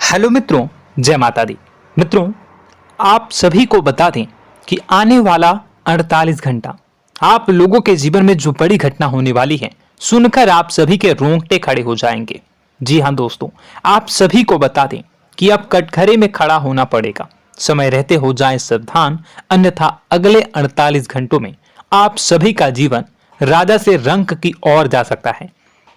Hello मित्रों, जय माता दी। मित्रों, आप सभी को बता दें कि आने वाला 48 घंटा आप लोगों के जीवन में जो बड़ी घटना होने वाली है, सुनकर आप सभी के रोंगटे खड़े हो जाएंगे। जी हाँ दोस्तों, आप सभी को बता दें कि अब कटघरे में खड़ा होना पड़ेगा। समय रहते हो जाए सावधान, अन्यथा अगले 48 घंटों में आप सभी का जीवन राजा से रंक की ओर जा सकता है।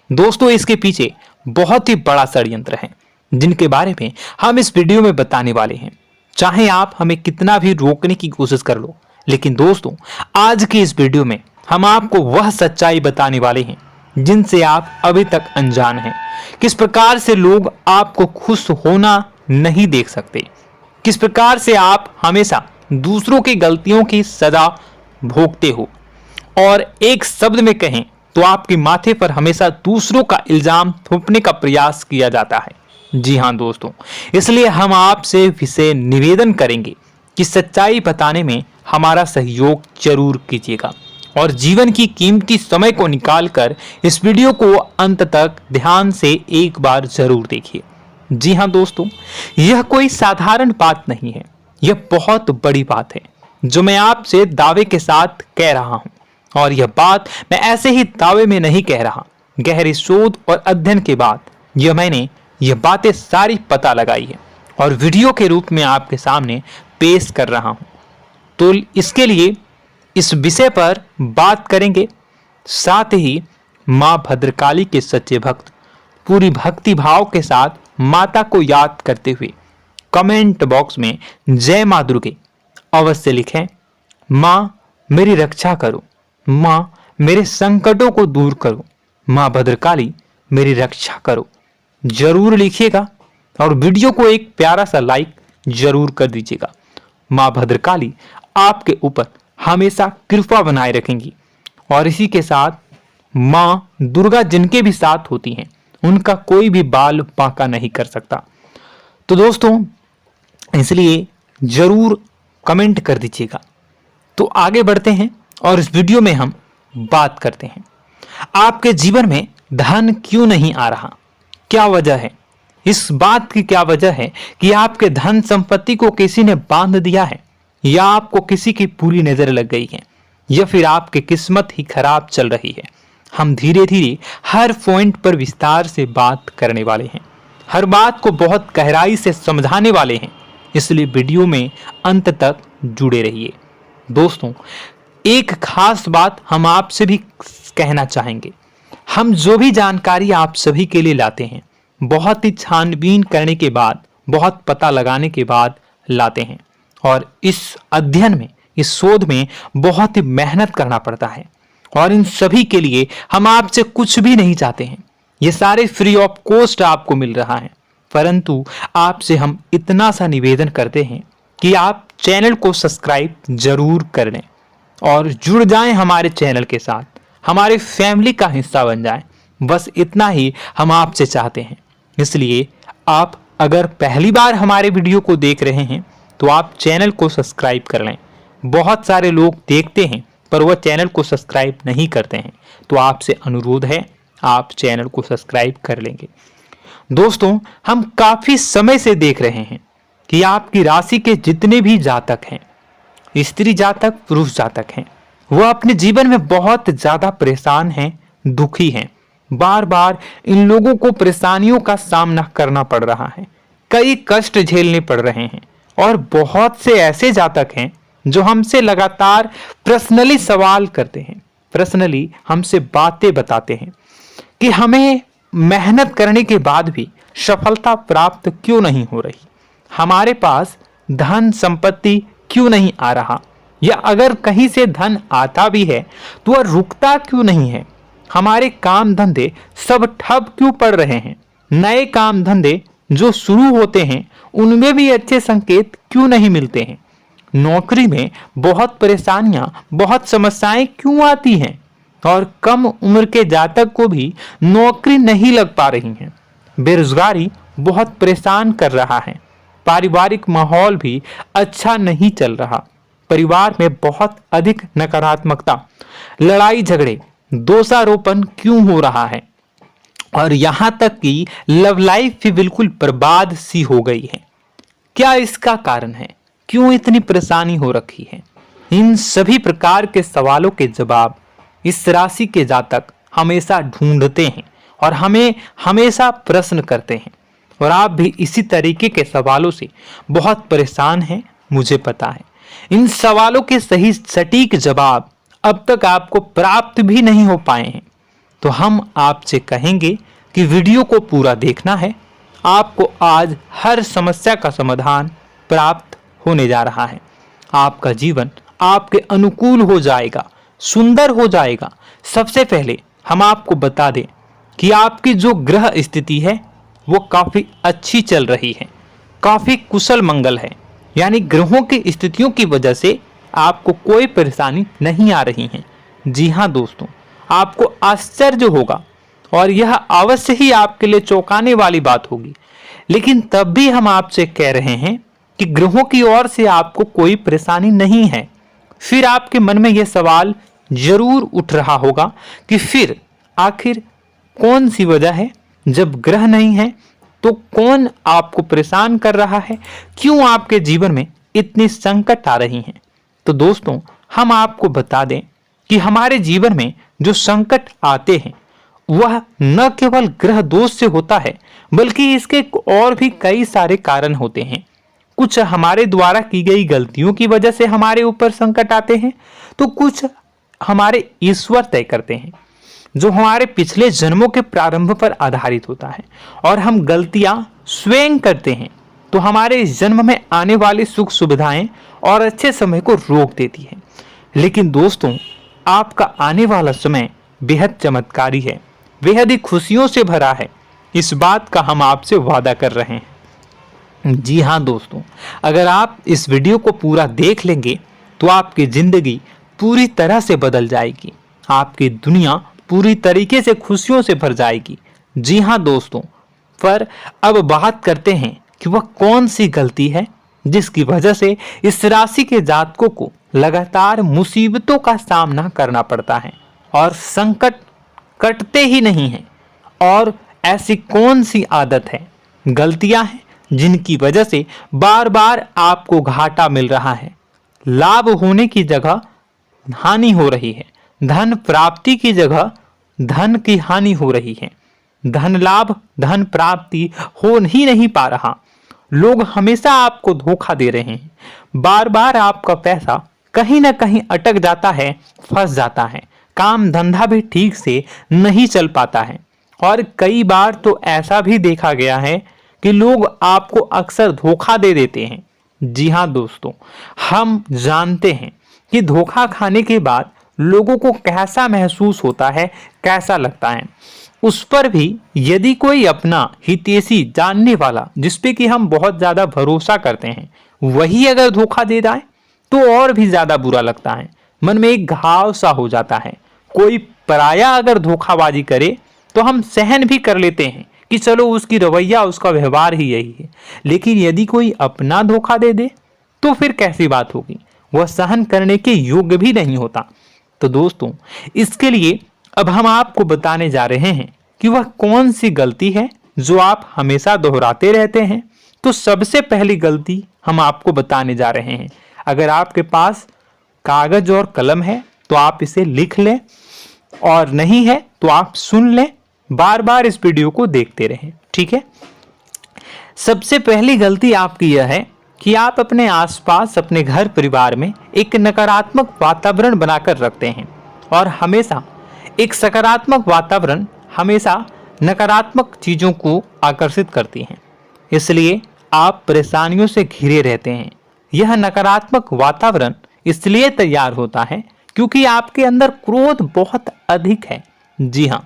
दोस्तों, इसके पीछे बहुत ही बड़ा षड्यंत्र है जिनके बारे में हम इस वीडियो में बताने वाले हैं। चाहे आप हमें कितना भी रोकने की कोशिश कर लो, लेकिन दोस्तों आज की इस वीडियो में हम आपको वह सच्चाई बताने वाले हैं जिनसे आप अभी तक अनजान हैं। किस प्रकार से लोग आपको खुश होना नहीं देख सकते, किस प्रकार से आप हमेशा दूसरों की गलतियों की सजा भोगते हो, और एक शब्द में कहें तो आपके माथे पर हमेशा दूसरों का इल्जाम थोपने का प्रयास किया जाता है। जी हाँ दोस्तों, इसलिए हम आपसे विशेष निवेदन करेंगे कि सच्चाई बताने में हमारा सहयोग जरूर कीजिएगा और जीवन की कीमती समय को निकालकर इस वीडियो को अंत तक ध्यान से एक बार जरूर देखिए। जी हाँ दोस्तों, यह कोई साधारण बात नहीं है, यह बहुत बड़ी बात है जो मैं आपसे दावे के साथ कह रहा हूं। और यह बात मैं ऐसे ही दावे में नहीं कह रहा, गहरी शोध और अध्ययन के बाद मैंने यह बातें सारी पता लगाई है और वीडियो के रूप में आपके सामने पेश कर रहा हूं। तो इसके लिए इस विषय पर बात करेंगे। साथ ही मां भद्रकाली के सच्चे भक्त पूरी भक्ति भाव के साथ माता को याद करते हुए कमेंट बॉक्स में जय मां दुर्गे अवश्य लिखें। मां मेरी रक्षा करो, मां मेरे संकटों को दूर करो, मां भद्रकाली मेरी रक्षा करो, जरूर लिखिएगा और वीडियो को एक प्यारा सा लाइक जरूर कर दीजिएगा। मां भद्रकाली आपके ऊपर हमेशा कृपा बनाए रखेंगी और इसी के साथ मां दुर्गा जिनके भी साथ होती हैं उनका कोई भी बाल बांका नहीं कर सकता। तो दोस्तों, इसलिए जरूर कमेंट कर दीजिएगा। तो आगे बढ़ते हैं और इस वीडियो में हम बात करते हैं, आपके जीवन में धन क्यों नहीं आ रहा, क्या वजह है। इस बात की क्या वजह है कि आपके धन संपत्ति को किसी ने बांध दिया है, या आपको किसी की पूरी नजर लग गई है, या फिर आपकी किस्मत ही खराब चल रही है। हम धीरे धीरे हर पॉइंट पर विस्तार से बात करने वाले हैं, हर बात को बहुत गहराई से समझाने वाले हैं, इसलिए वीडियो में अंत तक जुड़े रहिए। दोस्तों, एक खास बात हम आपसे भी कहना चाहेंगे, हम जो भी जानकारी आप सभी के लिए लाते हैं बहुत ही छानबीन करने के बाद, बहुत पता लगाने के बाद लाते हैं, और इस अध्ययन में, इस शोध में बहुत ही मेहनत करना पड़ता है। और इन सभी के लिए हम आपसे कुछ भी नहीं चाहते हैं, ये सारे फ्री ऑफ कॉस्ट आपको मिल रहा है, परंतु आपसे हम इतना सा निवेदन करते हैं कि आप चैनल को सब्सक्राइब जरूर कर लें और जुड़ जाएं हमारे चैनल के साथ, हमारे फैमिली का हिस्सा बन जाएं। बस इतना ही हम आपसे चाहते हैं। इसलिए आप अगर पहली बार हमारे वीडियो को देख रहे हैं तो आप चैनल को सब्सक्राइब कर लें। बहुत सारे लोग देखते हैं पर वह चैनल को सब्सक्राइब नहीं करते हैं, तो आपसे अनुरोध है आप चैनल को सब्सक्राइब कर लेंगे। दोस्तों, हम काफी समय से देख रहे हैं कि आपकी राशि के जितने भी जातक हैं, स्त्री जातक, पुरुष जातक हैं, वह अपने जीवन में बहुत ज्यादा परेशान हैं, दुखी हैं। बार बार इन लोगों को परेशानियों का सामना करना पड़ रहा है, कई कष्ट झेलने पड़ रहे हैं, और बहुत से ऐसे जातक हैं जो हमसे लगातार पर्सनली सवाल करते हैं, पर्सनली हमसे बातें बताते हैं कि हमें मेहनत करने के बाद भी सफलता प्राप्त क्यों नहीं हो रही, हमारे पास धन संपत्ति क्यों नहीं आ रहा, या अगर कहीं से धन आता भी है तो वह रुकता क्यों नहीं है, हमारे काम धंधे सब ठप क्यों पड़ रहे हैं, नए काम धंधे जो शुरू होते हैं उनमें भी अच्छे संकेत क्यों नहीं मिलते हैं, नौकरी में बहुत परेशानियां, बहुत समस्याएं क्यों आती हैं, और कम उम्र के जातक को भी नौकरी नहीं लग पा रही है, बेरोजगारी बहुत परेशान कर रहा है, पारिवारिक माहौल भी अच्छा नहीं चल रहा, परिवार में बहुत अधिक नकारात्मकता, लड़ाई झगड़े, दोषारोपण क्यों हो रहा है, और यहां तक कि लव लाइफ भी बिल्कुल बर्बाद सी हो गई है। क्या इसका कारण है? क्यों इतनी परेशानी हो रखी है? इन सभी प्रकार के सवालों के जवाब इस राशि के जातक हमेशा ढूंढते हैं और हमें हमेशा प्रश्न करते हैं। और आप भी इसी तरीके के सवालों से बहुत परेशान हैं, मुझे पता है। इन सवालों के सही सटीक जवाब अब तक आपको प्राप्त भी नहीं हो पाए हैं। तो हम आपसे कहेंगे कि वीडियो को पूरा देखना है। आपको आज हर समस्या का समाधान प्राप्त होने जा रहा है। आपका जीवन आपके अनुकूल हो जाएगा, सुंदर हो जाएगा। सबसे पहले हम आपको बता दें कि आपकी जो ग्रह स्थिति है वो काफी अच्छी चल रही है, काफी कुशल मंगल है। यानी ग्रहों की स्थितियों की वजह से आपको कोई परेशानी नहीं आ रही है। जी हाँ दोस्तों, आपको आश्चर्य होगा और यह अवश्य ही आपके लिए चौंकाने वाली बात होगी। लेकिन तब भी हम आपसे कह रहे हैं कि ग्रहों की ओर से आपको कोई परेशानी नहीं है। फिर आपके मन में यह सवाल जरूर उठ रहा होगा कि फिर आखिर कौन सी वजह है? जब ग्रह नहीं है तो कौन आपको परेशान कर रहा है? क्यों आपके जीवन में इतनी संकट आ रही हैं? तो दोस्तों, हम आपको बता दें कि हमारे जीवन में जो संकट आते हैं वह न केवल ग्रह दोष से होता है, बल्कि इसके और भी कई सारे कारण होते हैं। कुछ हमारे द्वारा की गई गलतियों की वजह से हमारे ऊपर संकट आते हैं, तो कुछ हमारे ईश्वर तय करते हैं, जो हमारे पिछले जन्मों के प्रारंभ पर आधारित होता है। और हम गलतियां स्वयं करते हैं तो हमारे इस जन्म में आने वाली सुख सुविधाएं और अच्छे समय को रोक देती है। लेकिन दोस्तों, आपका आने वाला समय बेहद चमत्कारी है, बेहद ही खुशियों से भरा है। इस बात का हम आपसे वादा कर रहे हैं। जी हाँ दोस्तों, अगर आप इस वीडियो को पूरा देख लेंगे तो आपकी जिंदगी पूरी तरह से बदल जाएगी, आपकी दुनिया पूरी तरीके से खुशियों से भर जाएगी। जी हाँ दोस्तों, पर अब बात करते हैं कि वह कौन सी गलती है जिसकी वजह से इस राशि के जातकों को लगातार मुसीबतों का सामना करना पड़ता है और संकट कटते ही नहीं हैं। और ऐसी कौन सी आदत है, गलतियां हैं जिनकी वजह से बार बार आपको घाटा मिल रहा है, लाभ होने की जगह हानि हो रही है, धन प्राप्ति की जगह धन की हानि हो रही है, धन लाभ धन प्राप्ति हो ही नहीं पा रहा, लोग हमेशा आपको धोखा दे रहे हैं, बार बार आपका पैसा कहीं ना कहीं अटक जाता है, फंस जाता है, काम धंधा भी ठीक से नहीं चल पाता है। और कई बार तो ऐसा भी देखा गया है कि लोग आपको अक्सर धोखा दे देते हैं। जी हाँ दोस्तों, हम जानते हैं कि धोखा खाने के बाद लोगों को कैसा महसूस होता है, कैसा लगता है। उस पर भी यदि कोई अपना हितैषी जानने वाला, जिसपे कि हम बहुत ज्यादा भरोसा करते हैं, वही अगर धोखा दे जाए तो और भी ज्यादा बुरा लगता है, मन में एक घाव सा हो जाता है। कोई पराया अगर धोखाबाजी करे तो हम सहन भी कर लेते हैं कि चलो उसकी रवैया, उसका व्यवहार ही यही है। लेकिन यदि कोई अपना धोखा दे दे तो फिर कैसी बात होगी, वह सहन करने के योग्य भी नहीं होता। तो दोस्तों, इसके लिए अब हम आपको बताने जा रहे हैं कि वह कौन सी गलती है जो आप हमेशा दोहराते रहते हैं। तो सबसे पहली गलती हम आपको बताने जा रहे हैं। अगर आपके पास कागज और कलम है तो आप इसे लिख लें, और नहीं है तो आप सुन लें, बार बार इस वीडियो को देखते रहें, ठीक है। सबसे पहली गलती आपकी यह है कि आप अपने आसपास, अपने घर परिवार में एक नकारात्मक वातावरण बनाकर रखते हैं। और हमेशा एक सकारात्मक वातावरण हमेशा नकारात्मक चीजों को आकर्षित करती हैं, इसलिए आप परेशानियों से घिरे रहते हैं। यह नकारात्मक वातावरण इसलिए तैयार होता है क्योंकि आपके अंदर क्रोध बहुत अधिक है। जी हाँ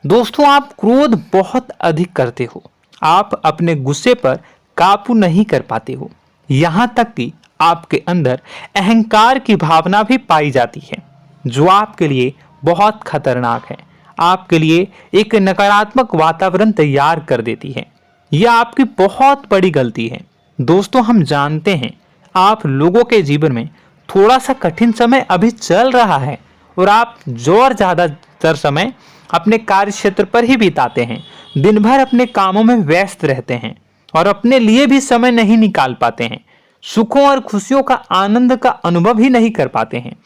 दोस्तों, आप क्रोध बहुत अधिक करते हो, आप अपने गुस्से पर काबू नहीं कर पाते हो, यहाँ तक कि आपके अंदर अहंकार की भावना भी पाई जाती है, जो आपके लिए बहुत खतरनाक है, आपके लिए एक नकारात्मक वातावरण तैयार कर देती है। यह आपकी बहुत बड़ी गलती है। दोस्तों, हम जानते हैं आप लोगों के जीवन में थोड़ा सा कठिन समय अभी चल रहा है और आप और ज्यादातर समय अपने कार्य क्षेत्र पर ही बिताते हैं, दिन भर अपने कामों में व्यस्त रहते हैं और अपने लिए भी समय नहीं निकाल पाते हैं, सुखों और खुशियों का आनंद का अनुभव ही नहीं कर पाते हैं,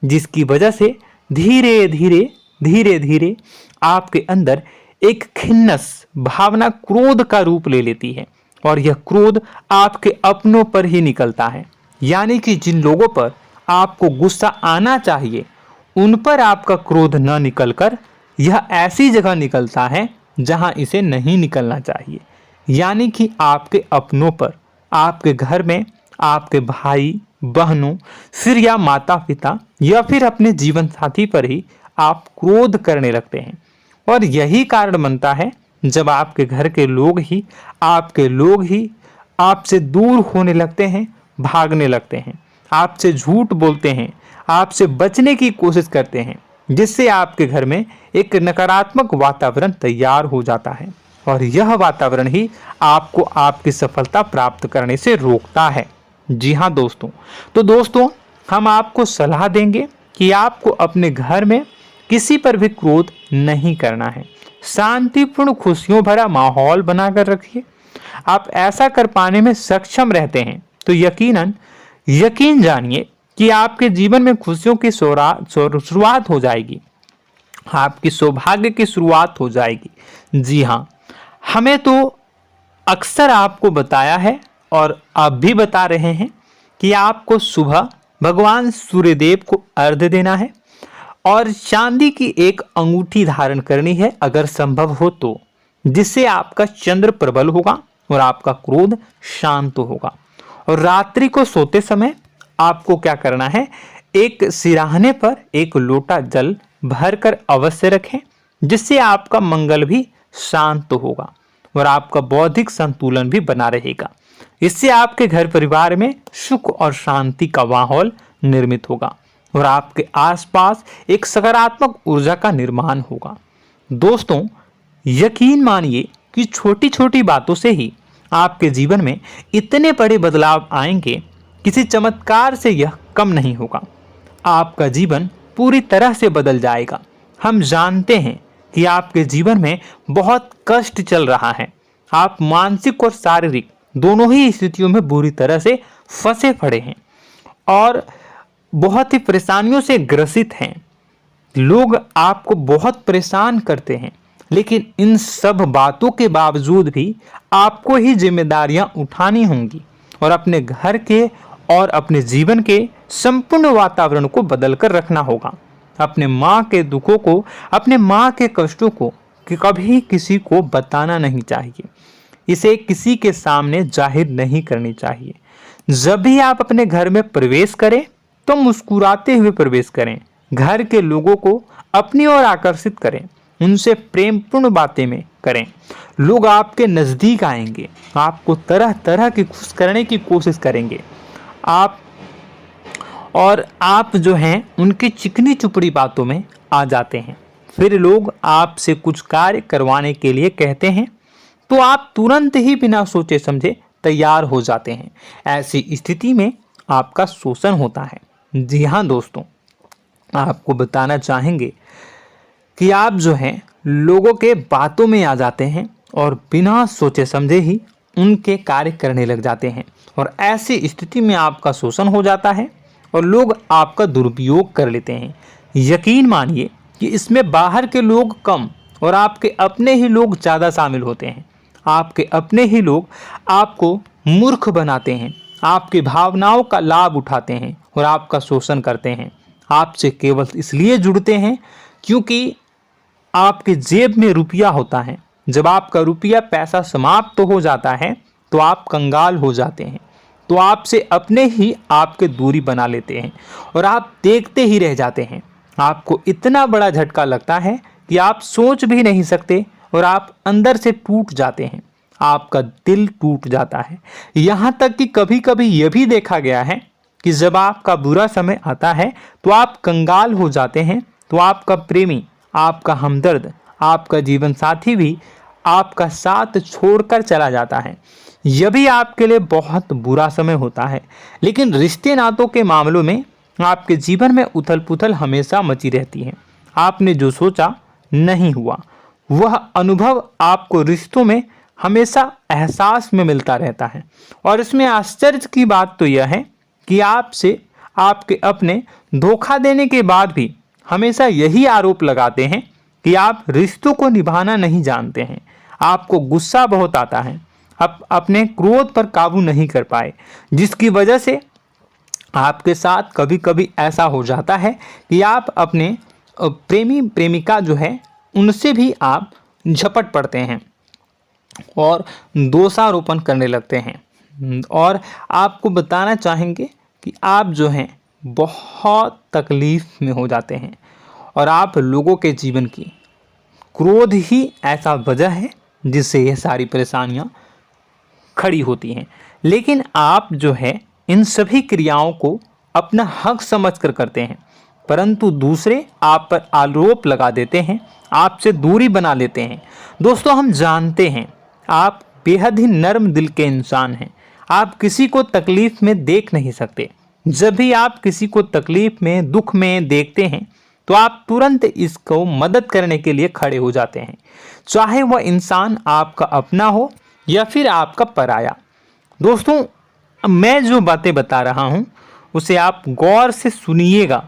जिसकी वजह से धीरे धीरे धीरे धीरे आपके अंदर एक खिन्नस भावना क्रोध का रूप ले लेती है और यह क्रोध आपके अपनों पर ही निकलता है। यानी कि जिन लोगों पर आपको गुस्सा आना चाहिए उन पर आपका क्रोध न निकलकर यह ऐसी जगह निकलता है जहां इसे नहीं निकलना चाहिए। यानी कि आपके अपनों पर, आपके घर में आपके भाई बहनों, फिर या माता पिता या फिर अपने जीवन साथी पर ही आप क्रोध करने लगते हैं। और यही कारण बनता है जब आपके घर के लोग ही आपसे दूर होने लगते हैं, भागने लगते हैं, आपसे झूठ बोलते हैं, आपसे बचने की कोशिश करते हैं, जिससे आपके घर में एक नकारात्मक वातावरण तैयार हो जाता है और यह वातावरण ही आपको आपकी सफलता प्राप्त करने से रोकता है। जी हाँ दोस्तों, तो दोस्तों हम आपको सलाह देंगे कि आपको अपने घर में किसी पर भी क्रोध नहीं करना है। शांतिपूर्ण खुशियों भरा माहौल बनाकर रखिए। आप ऐसा कर पाने में सक्षम रहते हैं तो यकीन जानिए कि आपके जीवन में खुशियों की शुरुआत हो जाएगी, आपकी सौभाग्य की शुरुआत हो जाएगी। जी हाँ, हमें तो अक्सर आपको बताया है और आप भी बता रहे हैं कि आपको सुबह भगवान सूर्यदेव को अर्घ्य देना है और चांदी की एक अंगूठी धारण करनी है अगर संभव हो तो, जिससे आपका चंद्र प्रबल होगा और आपका क्रोध शांत होगा। और रात्रि को सोते समय आपको क्या करना है, एक सिराहने पर एक लोटा जल भरकर अवश्य रखें, जिससे आपका मंगल भी शांत होगा और आपका बौद्धिक संतुलन भी बना रहेगा। इससे आपके घर परिवार में सुख और शांति का माहौल निर्मित होगा और आपके आसपास एक सकारात्मक ऊर्जा का निर्माण होगा। दोस्तों यकीन मानिए कि छोटी छोटी बातों से ही आपके जीवन में इतने बड़े बदलाव आएंगे, किसी चमत्कार से यह कम नहीं होगा। आपका जीवन पूरी तरह से बदल जाएगा। हम जानते हैं कि आपके जीवन में बहुत कष्ट चल रहा है, आप मानसिक और शारीरिक दोनों ही स्थितियों में बुरी तरह से फंसे पड़े हैं और बहुत ही परेशानियों से ग्रसित हैं। लोग आपको बहुत परेशान करते हैं, लेकिन इन सब बातों के बावजूद भी आपको ही जिम्मेदारियां उठानी होंगी और अपने घर के और अपने जीवन के संपूर्ण वातावरण को बदलकर रखना होगा। अपने माँ के दुखों को, अपने माँ के कष्टों को कभी किसी को बताना नहीं चाहिए, इसे किसी के सामने जाहिर नहीं करनी चाहिए। जब भी आप अपने घर में प्रवेश करें तो मुस्कुराते हुए प्रवेश करें, घर के लोगों को अपनी ओर आकर्षित करें, उनसे प्रेमपूर्ण बातें में करें। लोग आपके नज़दीक आएंगे, आपको तरह तरह की खुश करने की कोशिश करेंगे। आप जो हैं उनकी चिकनी चुपड़ी बातों में आ जाते हैं। फिर लोग आपसे कुछ कार्य करवाने के लिए कहते हैं तो आप तुरंत ही बिना सोचे समझे तैयार हो जाते हैं। ऐसी स्थिति में आपका शोषण होता है। जी हाँ दोस्तों, आपको बताना चाहेंगे कि आप जो हैं लोगों के बातों में आ जाते हैं और बिना सोचे समझे ही उनके कार्य करने लग जाते हैं और ऐसी स्थिति में आपका शोषण हो जाता है और लोग आपका दुरुपयोग कर लेते हैं। यकीन मानिए कि इसमें बाहर के लोग कम और आपके अपने ही लोग ज़्यादा शामिल होते हैं। आपके अपने ही लोग आपको मूर्ख बनाते हैं, आपकी भावनाओं का लाभ उठाते हैं और आपका शोषण करते हैं। आपसे केवल इसलिए जुड़ते हैं क्योंकि आपके जेब में रुपया होता है। जब आपका रुपया पैसा समाप्त हो जाता है तो आप कंगाल हो जाते हैं, तो आपसे अपने ही आपके दूरी बना लेते हैं और आप देखते ही रह जाते हैं। आपको इतना बड़ा झटका लगता है कि आप सोच भी नहीं सकते और आप अंदर से टूट जाते हैं, आपका दिल टूट जाता है। यहाँ तक कि कभी कभी यह भी देखा गया है कि जब आपका बुरा समय आता है तो आप कंगाल हो जाते हैं, तो आपका प्रेमी, आपका हमदर्द, आपका जीवन साथी भी आपका साथ छोड़कर चला जाता है। यह भी आपके लिए बहुत बुरा समय होता है। लेकिन रिश्ते नातों के मामलों में आपके जीवन में उथल पुथल हमेशा मची रहती है। आपने जो सोचा नहीं हुआ। वह अनुभव आपको रिश्तों में हमेशा एहसास में मिलता रहता है। और इसमें आश्चर्य की बात तो यह है कि आपसे आपके अपने धोखा देने के बाद भी हमेशा यही आरोप लगाते हैं कि आप रिश्तों को निभाना नहीं जानते हैं। आपको गुस्सा बहुत आता है, आप अपने क्रोध पर काबू नहीं कर पाए, जिसकी वजह से आपके साथ कभी कभी ऐसा हो जाता है कि आप अपने प्रेमी प्रेमिका जो है उनसे भी आप झपट पड़ते हैं और दोषारोपण करने लगते हैं। और आपको बताना चाहेंगे कि आप जो हैं बहुत तकलीफ में हो जाते हैं और आप लोगों के जीवन की क्रोध ही ऐसा वजह है जिससे यह सारी परेशानियां खड़ी होती हैं। लेकिन आप जो है इन सभी क्रियाओं को अपना हक समझकर करते हैं, परंतु दूसरे आप पर आरोप लगा देते हैं, आपसे दूरी बना लेते हैं। दोस्तों, हम जानते हैं आप बेहद ही नर्म दिल के इंसान हैं। आप किसी को तकलीफ में देख नहीं सकते। जब भी आप किसी को तकलीफ में, दुख में देखते हैं तो आप तुरंत इसको मदद करने के लिए खड़े हो जाते हैं, चाहे वह इंसान आपका अपना हो या फिर आपका पराया। दोस्तों, मैं जो बातें बता रहा हूं उसे आप गौर से सुनिएगा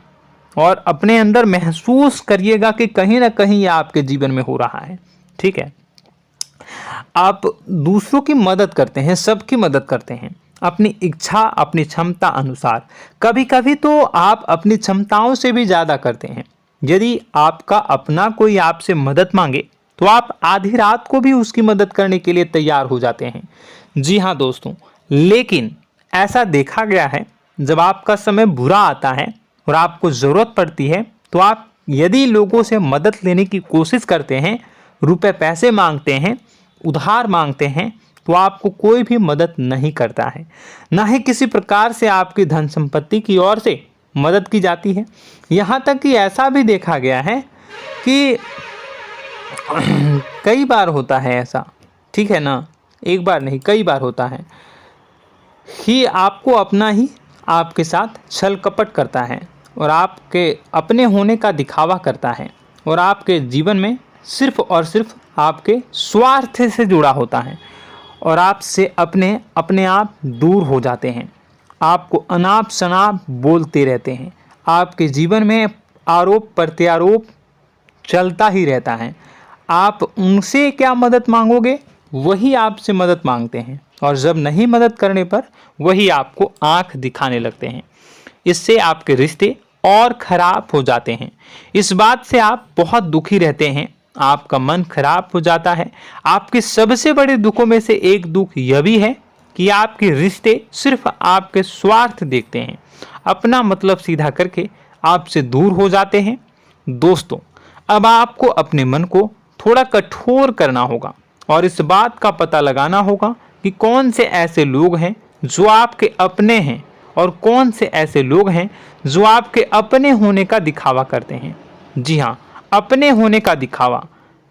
और अपने अंदर महसूस करिएगा कि कहीं ना कहीं यह आपके जीवन में हो रहा है। ठीक है, आप दूसरों की मदद करते हैं, सबकी मदद करते हैं अपनी इच्छा, अपनी क्षमता अनुसार। कभी कभी तो आप अपनी क्षमताओं से भी ज़्यादा करते हैं। यदि आपका अपना कोई आपसे मदद मांगे तो आप आधी रात को भी उसकी मदद करने के लिए तैयार हो जाते हैं। जी हाँ दोस्तों, लेकिन ऐसा देखा गया है जब आपका समय बुरा आता है और आपको ज़रूरत पड़ती है तो आप यदि लोगों से मदद लेने की कोशिश करते हैं, रुपए पैसे मांगते हैं, उधार मांगते हैं, तो आपको कोई भी मदद नहीं करता है। ना ही किसी प्रकार से आपकी धन संपत्ति की ओर से मदद की जाती है। यहाँ तक कि ऐसा भी देखा गया है कि कई बार होता है ऐसा, ठीक है ना, एक बार नहीं कई बार होता है कि आपको अपना ही आपके साथ छल कपट करता है और आपके अपने होने का दिखावा करता है और आपके जीवन में सिर्फ और सिर्फ आपके स्वार्थ से जुड़ा होता है और आपसे अपने आप दूर हो जाते हैं। आपको अनाप शनाप बोलते रहते हैं। आपके जीवन में आरोप प्रत्यारोप चलता ही रहता है। आप उनसे क्या मदद मांगोगे, वही आपसे मदद मांगते हैं और जब नहीं मदद करने पर वही आपको आंख दिखाने लगते हैं। इससे आपके रिश्ते और खराब हो जाते हैं। इस बात से आप बहुत दुखी रहते हैं, आपका मन खराब हो जाता है। आपके सबसे बड़े दुखों में से एक दुख यह भी है कि आपके रिश्ते सिर्फ आपके स्वार्थ देखते हैं, अपना मतलब सीधा करके आपसे दूर हो जाते हैं। दोस्तों, अब आपको अपने मन को थोड़ा कठोर करना होगा और इस बात का पता लगाना होगा कि कौन से ऐसे लोग हैं जो आपके अपने हैं और कौन से ऐसे लोग हैं जो आपके अपने होने का दिखावा करते हैं। जी हाँ, अपने होने का दिखावा,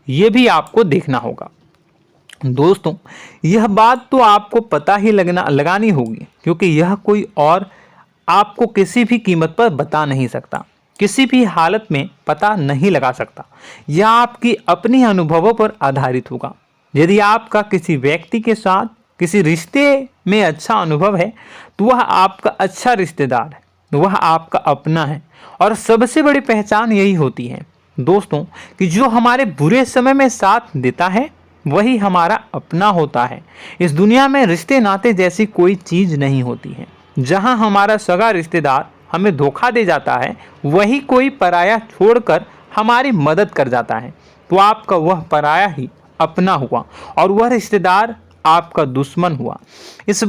ये भी आपको देखना होगा। दोस्तों, यह बात तो आपको पता ही लगानी होगी, क्योंकि यह कोई और आपको किसी भी कीमत पर बता नहीं सकता, किसी भी हालत में पता नहीं लगा सकता। यह आपकी अपनी अनुभवों पर आधारित होगा। यदि आपका किसी व्यक्ति के साथ किसी रिश्ते में अच्छा अनुभव है तो वह आपका अच्छा रिश्तेदार है, वह आपका अपना है। और सबसे बड़ी पहचान यही होती है दोस्तों कि जो हमारे बुरे समय में साथ देता है वही हमारा अपना होता है। इस दुनिया में रिश्ते नाते जैसी कोई चीज़ नहीं होती है। जहां हमारा सगा रिश्तेदार हमें धोखा दे जाता है, वही कोई पराया छोड़कर हमारी मदद कर जाता है, तो आपका वह पराया ही अपना हुआ और वह रिश्तेदार आपका दुश्मन हुआ। इस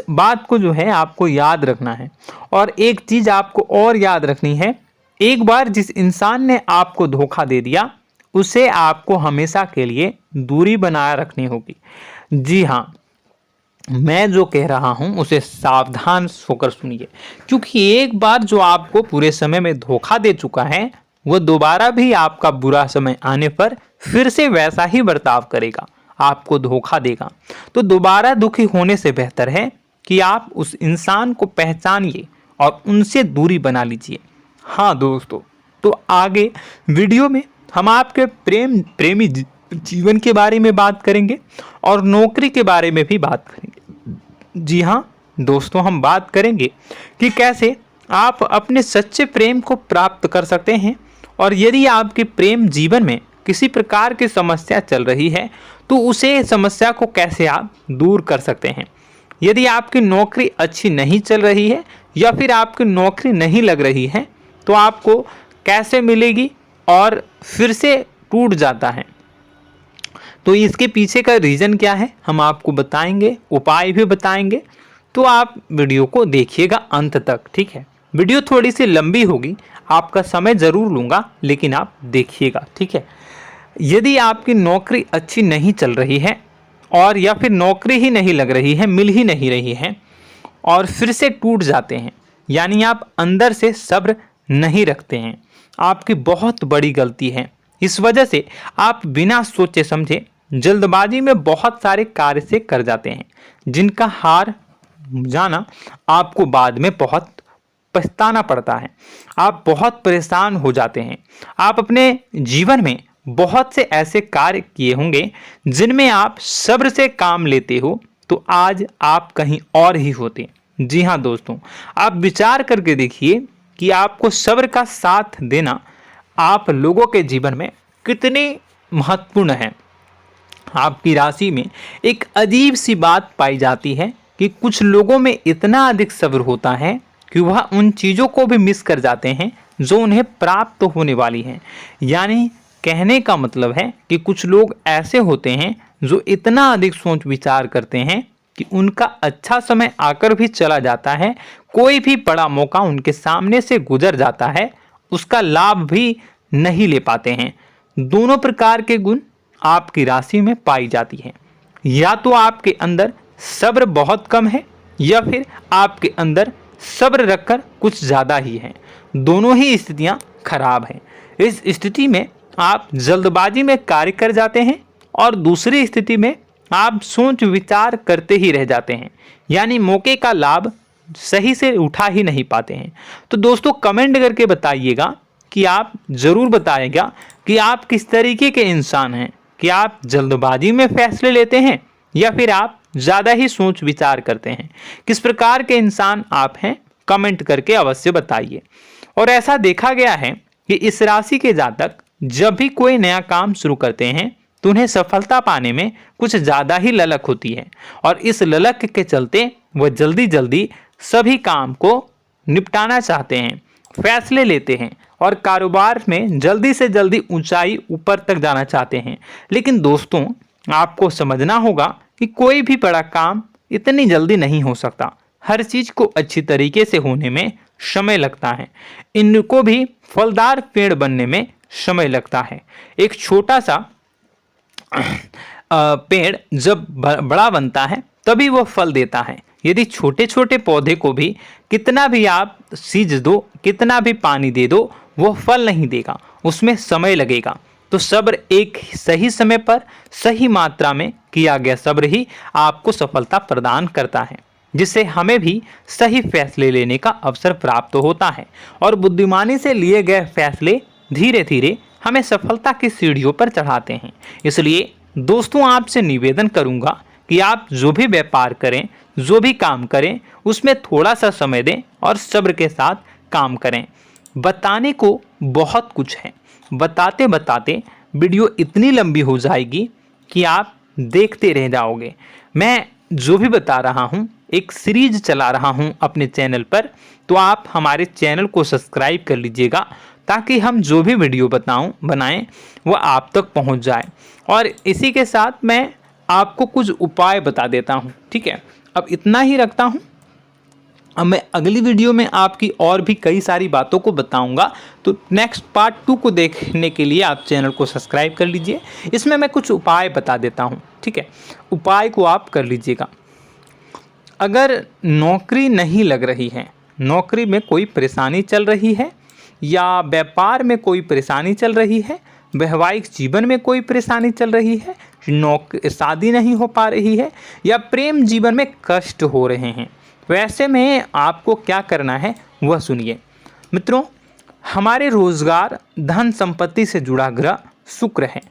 बात को जो है आपको याद रखना है। और एक चीज़ आपको और याद रखनी है, एक बार जिस इंसान ने आपको धोखा दे दिया उसे आपको हमेशा के लिए दूरी बनाए रखनी होगी। जी हाँ, मैं जो कह रहा हूं उसे सावधान होकर सुनिए, क्योंकि एक बार जो आपको पूरे समय में धोखा दे चुका है वह दोबारा भी आपका बुरा समय आने पर फिर से वैसा ही बर्ताव करेगा, आपको धोखा देगा। तो दोबारा दुखी होने से बेहतर है कि आप उस इंसान को पहचानिए और उनसे दूरी बना लीजिए। हाँ दोस्तों, तो आगे वीडियो में हम आपके प्रेमी जीवन के बारे में बात करेंगे और नौकरी के बारे में भी बात करेंगे। जी हाँ दोस्तों, हम बात करेंगे कि कैसे आप अपने सच्चे प्रेम को प्राप्त कर सकते हैं, और यदि आपके प्रेम जीवन में किसी प्रकार की समस्या चल रही है तो उसे समस्या को कैसे आप दूर कर सकते हैं। यदि आपकी नौकरी अच्छी नहीं चल रही है या फिर आपकी नौकरी नहीं लग रही है तो आपको कैसे मिलेगी और फिर से टूट जाता है, तो इसके पीछे का रीज़न क्या है हम आपको बताएंगे, उपाय भी बताएंगे। तो आप वीडियो को देखिएगा अंत तक, ठीक है। वीडियो थोड़ी सी लंबी होगी, आपका समय ज़रूर लूँगा, लेकिन आप देखिएगा, ठीक है। यदि आपकी नौकरी अच्छी नहीं चल रही है और या फिर नौकरी ही नहीं लग रही है, मिल ही नहीं रही है और फिर से टूट जाते हैं, यानी आप अंदर से सब्र नहीं रखते हैं, आपकी बहुत बड़ी गलती है। इस वजह से आप बिना सोचे समझे जल्दबाजी में बहुत सारे कार्य से कर जाते हैं, जिनका हार जाना आपको बाद में बहुत पछताना पड़ता है। आप बहुत परेशान हो जाते हैं। आप अपने जीवन में बहुत से ऐसे कार्य किए होंगे जिनमें आप सब्र से काम लेते हो, तो आज आप कहीं और ही होते। जी हाँ दोस्तों, आप विचार करके देखिए कि आपको सब्र का साथ देना आप लोगों के जीवन में कितने महत्वपूर्ण है। आपकी राशि में एक अजीब सी बात पाई जाती है कि कुछ लोगों में इतना अधिक सब्र होता है कि वह उन चीज़ों को भी मिस कर जाते हैं जो उन्हें प्राप्त होने वाली हैं। यानी कहने का मतलब है कि कुछ लोग ऐसे होते हैं जो इतना अधिक सोच विचार करते हैं कि उनका अच्छा समय आकर भी चला जाता है, कोई भी बड़ा मौका उनके सामने से गुजर जाता है, उसका लाभ भी नहीं ले पाते हैं। दोनों प्रकार के गुण आपकी राशि में पाई जाती हैं। या तो आपके अंदर सब्र बहुत कम है या फिर आपके अंदर सब्र रखकर कुछ ज़्यादा ही है। दोनों ही स्थितियाँ खराब हैं। इस स्थिति में आप जल्दबाजी में कार्य कर जाते हैं और दूसरी स्थिति में आप सोच विचार करते ही रह जाते हैं, यानी मौके का लाभ सही से उठा ही नहीं पाते हैं। तो दोस्तों कमेंट करके बताइएगा कि आप ज़रूर बताइएगा कि आप किस तरीके के इंसान हैं, कि आप जल्दबाजी में फैसले लेते हैं या फिर आप ज़्यादा ही सोच विचार करते हैं। किस प्रकार के इंसान आप हैं, कमेंट करके अवश्य बताइए। और ऐसा देखा गया है कि इस राशि के जातक जब भी कोई नया काम शुरू करते हैं तो उन्हें सफलता पाने में कुछ ज़्यादा ही ललक होती है, और इस ललक के चलते वह जल्दी जल्दी सभी काम को निपटाना चाहते हैं, फैसले लेते हैं और कारोबार में जल्दी से जल्दी ऊंचाई ऊपर तक जाना चाहते हैं। लेकिन दोस्तों आपको समझना होगा कि कोई भी बड़ा काम इतनी जल्दी नहीं हो सकता। हर चीज़ को अच्छी तरीके से होने में समय लगता है। इनको भी फलदार पेड़ बनने में समय लगता है। एक छोटा सा पेड़ जब बड़ा बनता है तभी वो फल देता है। यदि छोटे छोटे पौधे को भी कितना भी आप सींच दो, कितना भी पानी दे दो, वो फल नहीं देगा, उसमें समय लगेगा। तो सब्र एक सही समय पर सही मात्रा में किया गया सब्र ही आपको सफलता प्रदान करता है, जिससे हमें भी सही फैसले लेने का अवसर प्राप्त होता है और बुद्धिमानी से लिए गए फैसले धीरे धीरे हमें सफलता की सीढ़ियों पर चढ़ाते हैं। इसलिए दोस्तों आपसे निवेदन करूंगा कि आप जो भी व्यापार करें, जो भी काम करें, उसमें थोड़ा सा समय दें और सब्र के साथ काम करें। बताने को बहुत कुछ है, बताते बताते वीडियो इतनी लंबी हो जाएगी कि आप देखते रह जाओगे। मैं जो भी बता रहा हूँ एक सीरीज चला रहा हूँ अपने चैनल पर, तो आप हमारे चैनल को सब्सक्राइब कर लीजिएगा ताकि हम जो भी वीडियो बनाएं वो आप तक पहुँच जाए। और इसी के साथ मैं आपको कुछ उपाय बता देता हूँ, ठीक है। अब इतना ही रखता हूँ। अब मैं अगली वीडियो में आपकी और भी कई सारी बातों को बताऊंगा, तो नेक्स्ट पार्ट 2 को देखने के लिए आप चैनल को सब्सक्राइब कर लीजिए। इसमें मैं कुछ उपाय बता देता हूं, ठीक है। उपाय को आप कर लीजिएगा। अगर नौकरी नहीं लग रही है, नौकरी में कोई परेशानी चल रही है, या व्यापार में कोई परेशानी चल रही है, वैवाहिक जीवन में कोई परेशानी चल रही है, शादी नहीं हो पा रही है, या प्रेम जीवन में कष्ट हो रहे हैं, वैसे में आपको क्या करना है वह सुनिए। मित्रों, हमारे रोजगार धन संपत्ति से जुड़ा ग्रह शुक्र है,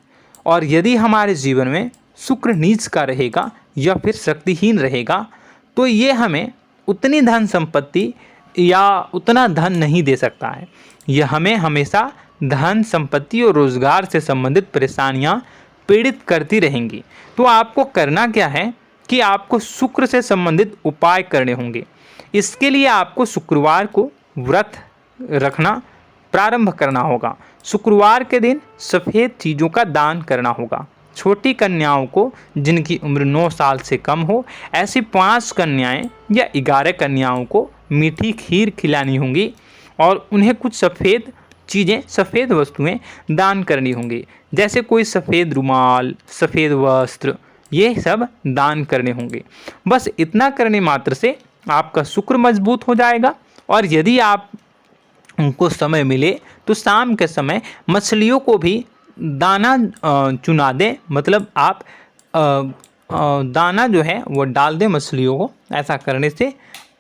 और यदि हमारे जीवन में शुक्र नीच का रहेगा या फिर शक्तिहीन रहेगा तो ये हमें उतनी धन संपत्ति या उतना धन नहीं दे सकता है। यह हमें हमेशा धन संपत्ति और रोजगार से संबंधित परेशानियां पीड़ित करती रहेंगी। तो आपको करना क्या है कि आपको शुक्र से संबंधित उपाय करने होंगे। इसके लिए आपको शुक्रवार को व्रत रखना प्रारंभ करना होगा। शुक्रवार के दिन सफ़ेद चीज़ों का दान करना होगा। छोटी कन्याओं को जिनकी उम्र 9 साल से कम हो, ऐसी 5 कन्याएं या 11 कन्याओं को मीठी खीर खिलानी होंगी और उन्हें कुछ सफ़ेद चीज़ें, सफ़ेद वस्तुएं दान करनी होंगी, जैसे कोई सफ़ेद रुमाल, सफ़ेद वस्त्र, ये सब दान करने होंगे। बस इतना करने मात्र से आपका शुक्र मजबूत हो जाएगा। और यदि आप उनको समय मिले तो शाम के समय मछलियों को भी दाना चुना दें, मतलब आप दाना जो है वो डाल दें मछलियों को। ऐसा करने से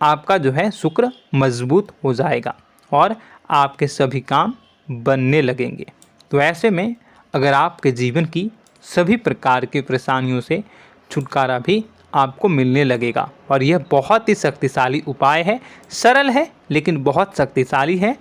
आपका जो है शुक्र मजबूत हो जाएगा और आपके सभी काम बनने लगेंगे। तो ऐसे में अगर आपके जीवन की सभी प्रकार की परेशानियों से छुटकारा भी आपको मिलने लगेगा। और यह बहुत ही शक्तिशाली उपाय है, सरल है लेकिन बहुत शक्तिशाली है।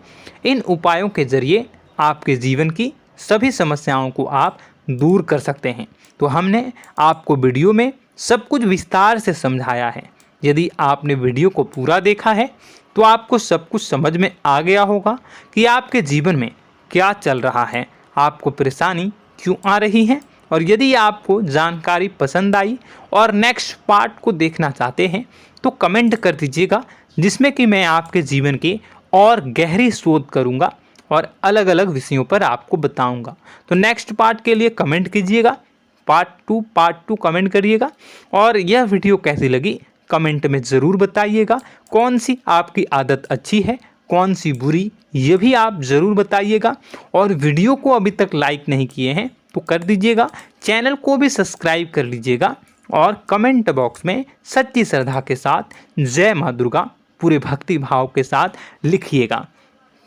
इन उपायों के ज़रिए आपके जीवन की सभी समस्याओं को आप दूर कर सकते हैं। तो हमने आपको वीडियो में सब कुछ विस्तार से समझाया है। यदि आपने वीडियो को पूरा देखा है तो आपको सब कुछ समझ में आ गया होगा कि आपके जीवन में क्या चल रहा है, आपको परेशानी क्यों आ रही है। और यदि आपको जानकारी पसंद आई और नेक्स्ट पार्ट को देखना चाहते हैं तो कमेंट कर दीजिएगा, जिसमें कि मैं आपके जीवन की और गहरी शोध करूंगा और अलग अलग विषयों पर आपको बताऊंगा। तो नेक्स्ट पार्ट के लिए कमेंट कीजिएगा, पार्ट टू कमेंट करिएगा। और यह वीडियो कैसी लगी कमेंट में ज़रूर बताइएगा। कौन सी आपकी आदत अच्छी है, कौन सी बुरी, ये भी आप ज़रूर बताइएगा। और वीडियो को अभी तक लाइक नहीं किए हैं तो कर दीजिएगा, चैनल को भी सब्सक्राइब कर लीजिएगा और कमेंट बॉक्स में सच्ची श्रद्धा के साथ जय माँ दुर्गा पूरे भक्ति भाव के साथ लिखिएगा।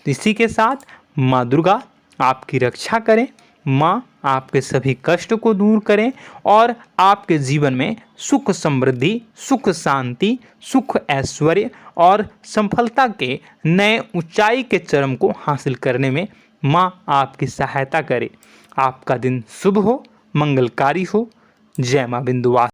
इसी के साथ माँ दुर्गा आपकी रक्षा करें, माँ आपके सभी कष्ट को दूर करें और आपके जीवन में सुख समृद्धि, सुख शांति, सुख ऐश्वर्य और सफलता के नए ऊंचाई के चरम को हासिल करने में माँ आपकी सहायता करे। आपका दिन शुभ हो, मंगलकारी हो। जय माँ विंध्यवासिनी।